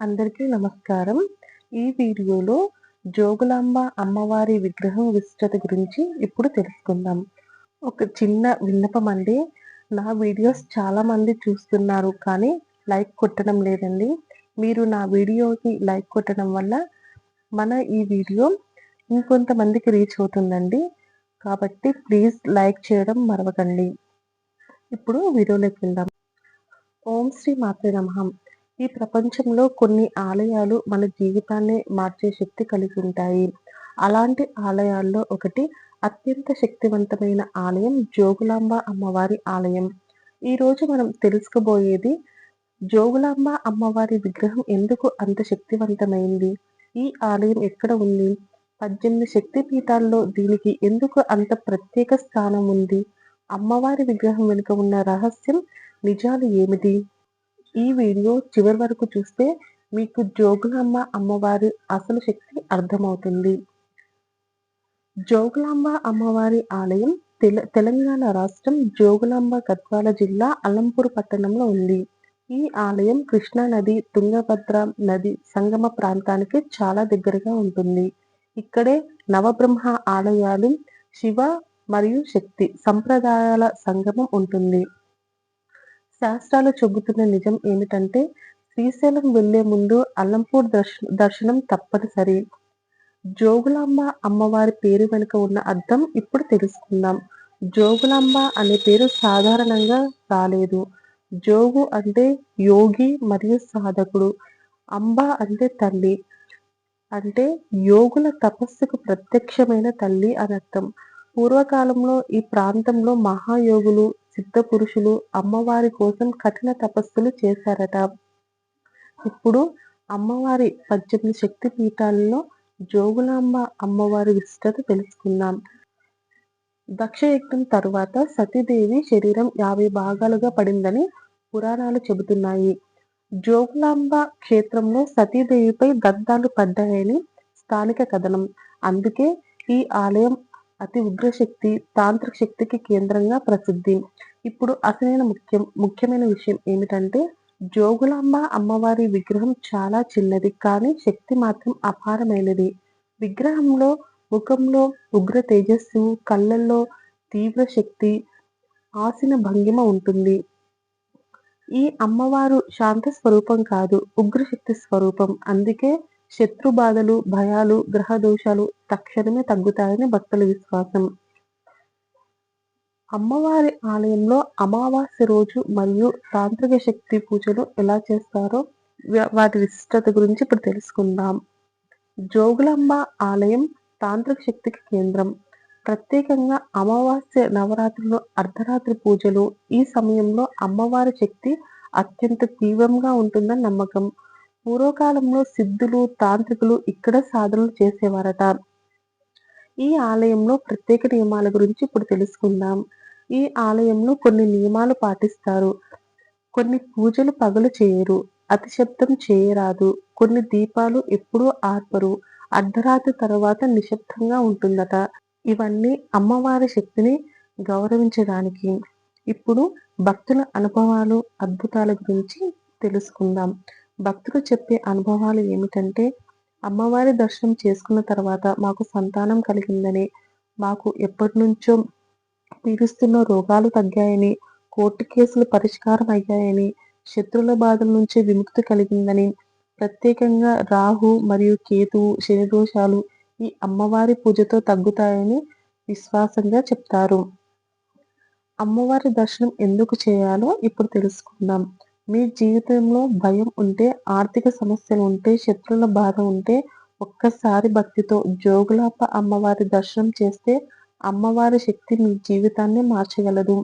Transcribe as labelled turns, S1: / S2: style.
S1: అందరికీ నమస్కారం. ఈ వీడియోలో జోగులాంబ అమ్మవారి విగ్రహం విశిష్టత గురించి ఇప్పుడు తెలుసుకుందాం. ఒక చిన్న విన్నపం అండి. నా వీడియోస్ చాలామంది చూస్తున్నారు కానీ లైక్ కొట్టడం లేదండి. మీరు నా వీడియోకి లైక్ కొట్టడం వల్ల మన ఈ వీడియో ఇంకొంతమందికి రీచ్ అవుతుందండి. కాబట్టి ప్లీజ్ లైక్ చేయడం మరవకండి. ఇప్పుడు వీడియోలోకి వెళ్దాం. ఓం శ్రీ మాత్రే నమః. ఈ ప్రపంచంలో కొన్ని ఆలయాలు మన జీవితాన్ని మార్చే శక్తి కలిగి ఉంటాయి. అలాంటి ఆలయాల్లో ఒకటి అత్యంత శక్తివంతమైన ఆలయం జోగులాంబ అమ్మవారి ఆలయం. ఈరోజు మనం తెలుసుకోబోయేది జోగులాంబ అమ్మవారి విగ్రహం ఎందుకు అంత శక్తివంతమైంది? ఈ ఆలయం ఎక్కడ ఉంది? 18 శక్తి పీఠాల్లో దీనికి ఎందుకు అంత ప్రత్యేక స్థానం ఉంది? అమ్మవారి విగ్రహం వెనుక ఉన్న రహస్యం, నిజాలు ఏమిటి? ఈ వీడియో చివరి వరకు చూస్తే మీకు జోగులాంబ అమ్మవారి అసలు శక్తి అర్థమవుతుంది. జోగులాంబ అమ్మవారి ఆలయం తెలంగాణ రాష్ట్రం జోగులాంబ గద్వాల జిల్లా అలంపూర్ పట్టణంలో ఉంది. ఈ ఆలయం కృష్ణా నది, తుంగభద్ర నది సంగమ ప్రాంతానికి చాలా దగ్గరగా ఉంటుంది. ఇక్కడే నవబ్రహ్మ ఆలయాలు, శివ మరియు శక్తి సంప్రదాయాల సంగమం ఉంటుంది. శాస్త్రాలు చెబుతున్న నిజం ఏమిటంటే శ్రీశైలం వెళ్లే ముందు అల్లంపూర్ దర్శనం తప్పనిసరి. జోగులాంబ అమ్మవారి పేరు వెనుక ఉన్న అర్థం ఇప్పుడు తెలుసుకుందాం. జోగులాంబ అనే పేరు సాధారణంగా రాలేదు. జోగు అంటే యోగి మరియు సాధకుడు, అంబ అంటే తల్లి, అంటే యోగుల తపస్సుకు ప్రత్యక్షమైన తల్లి అని అర్థం. పూర్వకాలంలో ఈ ప్రాంతంలో మహాయోగులు, సిద్ధ పురుషులు అమ్మవారి కోసం కఠిన తపస్సులు చేశారట. ఇప్పుడు అమ్మవారి 18 శక్తి పీఠాలలో జోగులాంబ అమ్మవారి విశిష్టత తెలుసుకుందాం. దక్షయజ్ఞం తరువాత సతీదేవి శరీరం 50 భాగాలుగా పడిందని పురాణాలు చెబుతున్నాయి. జోగులాంబ క్షేత్రంలో సతీదేవిపై దగ్ధాలు పడ్డాయని స్థానిక కథనం. అందుకే ఈ ఆలయం అతి ఉగ్రశక్తి, తాంత్రిక శక్తికి కేంద్రంగా ప్రసిద్ధి. ఇప్పుడు అసలైన ముఖ్యమైన విషయం ఏమిటంటే జోగులాంబ అమ్మవారి విగ్రహం చాలా చిన్నది కానీ శక్తి మాత్రం అపారమైనది. విగ్రహంలో ముఖంలో ఉగ్ర తేజస్సు, కళ్ళల్లో తీవ్ర శక్తి, ఆసీన భంగిమ ఉంటుంది. ఈ అమ్మవారు శాంత స్వరూపం కాదు, ఉగ్రశక్తి స్వరూపం. అందుకే శత్రు బాధలు, భయాలు, గ్రహ దోషాలు తక్షణమే తగ్గుతాయని భక్తుల విశ్వాసం. అమ్మవారి ఆలయంలో అమావాస్య రోజు మరియు తాంత్రిక శక్తి పూజలు ఎలా చేస్తారో వాటి విశిష్టత గురించి ఇప్పుడు తెలుసుకుందాం. జోగులాంబ ఆలయం తాంత్రిక శక్తికి కేంద్రం. ప్రత్యేకంగా అమావాస్య, నవరాత్రులు, అర్ధరాత్రి పూజలు. ఈ సమయంలో అమ్మవారి శక్తి అత్యంత తీవ్రంగా ఉంటుందని నమ్మకం. పూర్వకాలంలో సిద్ధులు, తాంత్రికులు ఇక్కడ సాధనలు చేసేవారట. ఈ ఆలయంలో ప్రత్యేక నియమాల గురించి ఇప్పుడు తెలుసుకుందాం. ఈ ఆలయంలో కొన్ని నియమాలు పాటిస్తారు. కొన్ని పూజలు పగలు చేయరు, అతి శబ్దం చేయరాదు, కొన్ని దీపాలు ఎప్పుడూ ఆర్పరు, అర్ధరాత్రి తర్వాత నిశ్శబ్దంగా ఉంటుందట. ఇవన్నీ అమ్మవారి శక్తిని గౌరవించడానికి. ఇప్పుడు భక్తుల అనుభవాలు, అద్భుతాల గురించి తెలుసుకుందాం. భక్తులు చెప్పే అనుభవాలు ఏమిటంటే అమ్మవారి దర్శనం చేసుకున్న తర్వాత మాకు సంతానం కలిగిందని, మాకు ఎప్పటి నుంచో పీడిస్తున్న రోగాలు తగ్గాయని, కోర్టు కేసులు పరిష్కారం అయ్యాయని, శత్రుల బాధల నుంచి విముక్తి కలిగిందని, ప్రత్యేకంగా రాహు మరియు కేతువు, శని దోషాలు ఈ అమ్మవారి పూజతో తగ్గుతాయని విశ్వాసంగా చెప్తారు. అమ్మవారి దర్శనం ఎందుకు చేయాలో ఇప్పుడు తెలుసుకుందాం. మీ జీవితంలో భయం ఉంటే, ఆర్థిక సమస్యలు ఉంటే, శత్రుల బాధ ఉంటే ఒక్కసారి భక్తితో జోగులాంబ అమ్మవారి దర్శనం చేస్తే అమ్మవారి శక్తి మీ జీవితాన్ని మార్చగలదు.